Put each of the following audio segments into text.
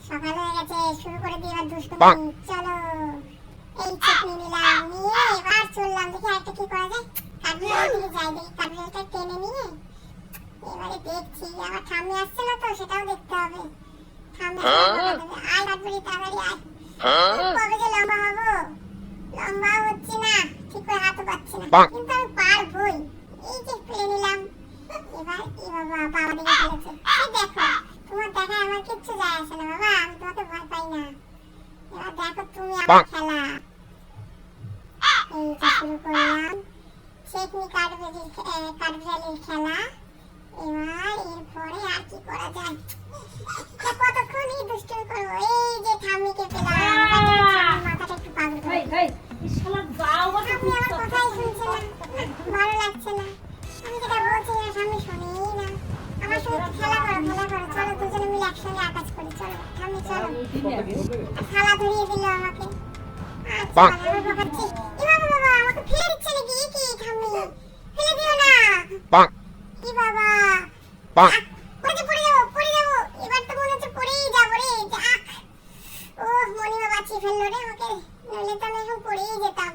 সকাল হয়ে গেছে, শুরু করে দিই এবার দুষ্টুমি। চলো এই চাটনি নিলাম, নিয়ে এবার চললাম, দেখি একটা কি করা যায়। কাঠবিড়াল দিকে যাই, দেখি কাঠবিড়ালটা টেনে নিয়ে এবারে দেখছি। আবার ঠাম্মি আসছে না তো, সেটাও দেখতে হবে। ঠাম্মি আয় কাঠবিড়ি, তাড়াতাড়ি আয়। কবে যে লম্বা হবো, লম্বা হচ্ছে না, ঠিক করে হাতও পাচ্ছি না, কিন্তু আমি পারবই। এই যে ফেলে নিলাম। এবার কি বাবা, বাবা দিকে ফেলেছে। এই দেখো, তোমার দেখায় আমার কিচ্ছু যায় আসে না বাবা, আমি তোমাকে ভয় পাই না। এবার দেখো তুমি আমার খেলা। এই যে শুরু করলাম চেকনি কাঠবিড়ালির খেলা। এবার এরপরে আর কি করা যায়, কতক্ষণ এই দুষ্টুমি করবো। এই যে ঠাম্মিকে পেলাম, মাথাটা একটু পাগল করে। ঠাম্মি আমার কথাই শুনছে না, ভালো লাগছে না। আমি যেটা বলছি না ঠাম্মি শোনেই না। আমার সঙ্গে খেলা করো, চলো দুজনে মিলে একসঙ্গে আকাশ করি। চলো ঠাম্মি চলো। খেলা ধরিয়ে দিল আমাকে। আচ্ছা আমি বকাচ্ছি। বাবা বাবা আমাকে ফেলে দিচ্ছে নাকি? কি ঠাম্মি ফেলে দিও না। কি বাবা, পড়ে যাবো। এবার তো মনে হচ্ছে পড়েই যাবো রে। যাক, ও মনিমা বাঁচিয়ে ফেললো রে আমাকে, নইলে তো আমি এখন পড়েই যেতাম।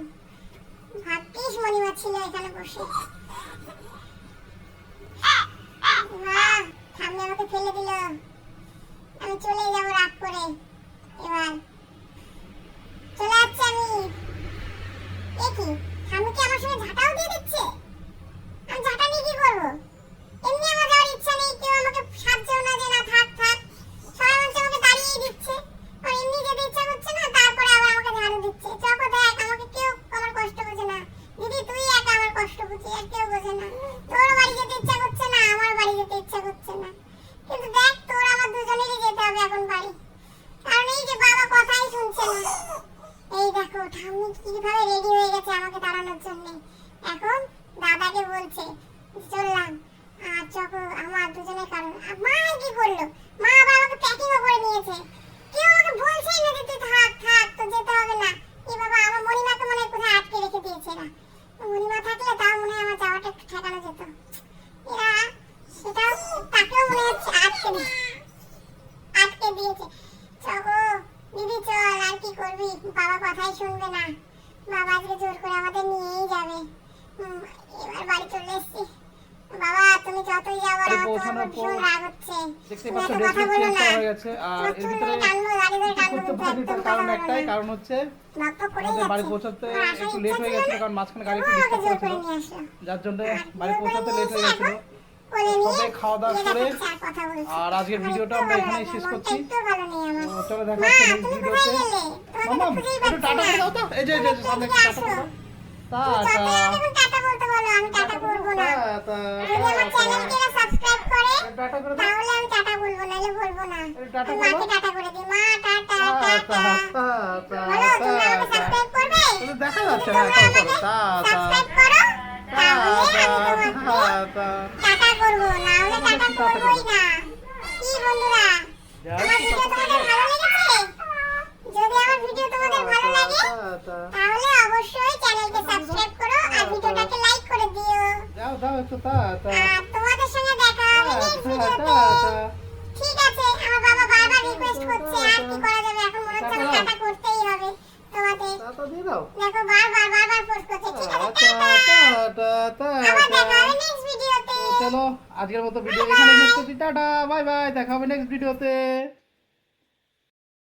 ভাগ্যিস মনিমা ছিল এখানে বসে। ঠাম্মি আমাকে ফেলে দিল, আমি চলে যাবো রাগ করে। এবার চলে যাচ্ছি আমি। এ কি, ঠাম্মি কি আমার সঙ্গে ঝাঁটাও দিয়ে দিচ্ছে? আমি ঝাঁটা নিয়ে কি করবো? এমনি আমার যাওয়ার ইচ্ছা নেই, কেউ আমাকে সাহায্যও না, যে না থাক সবাই বলছে আমাকে দাঁড়িয়ে দিচ্ছে। আর এমনি যেতে ইচ্ছা করছে না, তারপরে আবার আমাকে ঝাড়ু দিচ্ছে। চকো দেখ, আমাকে কেউ আমার কষ্ট বোঝে না। দিদি তুই একা আমার কষ্ট বুঝিস, আর কেউ বোঝে না। তোর বাড়ি যেতে ইচ্ছা করছে না, আমার বাড়ি যেতে ইচ্ছা করছে না, কিন্তু দেখ তোর আমার দুজনেরই যেতে হবে এখন বাড়ি, কারণ এই যে বাবা কথাই শুনছে না। এই দেখো ঠাম্মি কিভাবে রেডি হয়ে গেছে আমাকে তাড়ানোর জন্য। এখন দাদাকে বলছে চললাম। আর চকো আমার দুজনের কারণ। মা কি করলো, মা আবার আমাকে প্যাকিংও করে নিয়েছে। কেউ আমাকে বলছেই না যে তুই থাক তো যেতে হবে না। এই বাবা, আমার মনিমাকে মনে হয় কোথায় আটকে রেখে দিয়েছে এরা। মনিমা থাকলে তাও মনে হয় আমার যাওয়াটা একটু ঠেকানো যেত। এরা সেটাও, তাকেও মনে হচ্ছে আটকে দিয়েছে। চকো দিদি চল, আর কি করবি, বাবা কথাই শুনবে না। বাবা আজকে জোর করে আমাদের নিয়েই যাবে। এবার বাড়ি চলে এসেছি। বাবা তুমি যতই যাও আর আমার তোমার ভীষণ রাগ হচ্ছে। দেখতে পাচ্ছ ড্রেসটা চেঞ্জ করা হয়ে গেছে। আর এর ভিতরে করতে পারিনি, তার কারণ একটাই, কারণ হচ্ছে আমাদের বাড়ি পৌঁছাতে একটু লেট হয়ে গেছিল, কারণ মাঝখানে গাড়ি একটু ডিস্টার্ব করেছিল, যার জন্য বাড়ি পৌঁছাতে লেট হয়ে গেছিল। তবে খাওয়া দাওয়া করে আর আজকের ভিডিওটা আমরা এখানেই শেষ করছি। চলো দেখা হচ্ছে নেক্সট ভিডিওতে। মামা একটু টাটা করে দাও তো, এই যে সামনে একটু টাটা করে দাও। টাটা বলতে বলো, আমি টাটা করব না। যদি আমার চ্যানেলকে সাবস্ক্রাইব করে তাহলে আমি টাটা বলবো, নাহলে বলবো না। মাকে টাটা করে দিই, মা টাটা টাটা। বলো তোমরা আমাকে সাবস্ক্রাইব করবে? তুমি দেখা যাচ্ছে না, সাবস্ক্রাইব করো তাহলে আমি তোমাকে টাটা করব, না হলে টাটা করবই না। কি বন্ধুরা, আমার ভিডিও তোমাদের ভালো লেগেছে? যদি আমার ভিডিও তোমাদের ভালো লাগে তাহলে অবশ্যই চ্যানেলকে সাবস্ক্রাইব করো আর ভিডিওটাকে লাইক করে দিও। দাও একটু আর তোমাদের সঙ্গে দেখা হবে নেক্সট ভিডিওতে। ঠিক আছে, আমার বাবা বারবার রিকোয়েস্ট করছে, আর কি করা যাবে, এখন মনে হচ্ছে আমার টাটা করতেই হবে তোমাদের। দেখো বারবার পোস্ট করছে। ঠিক আছে, টাটা। আবার দেখা হবে নেক্সট ভিডিওতে। চলো আজকের মতো ভিডিও এখানে শেষ করছি। টাটা বাই বাই, দেখা হবে নেক্সট ভিডিওতে।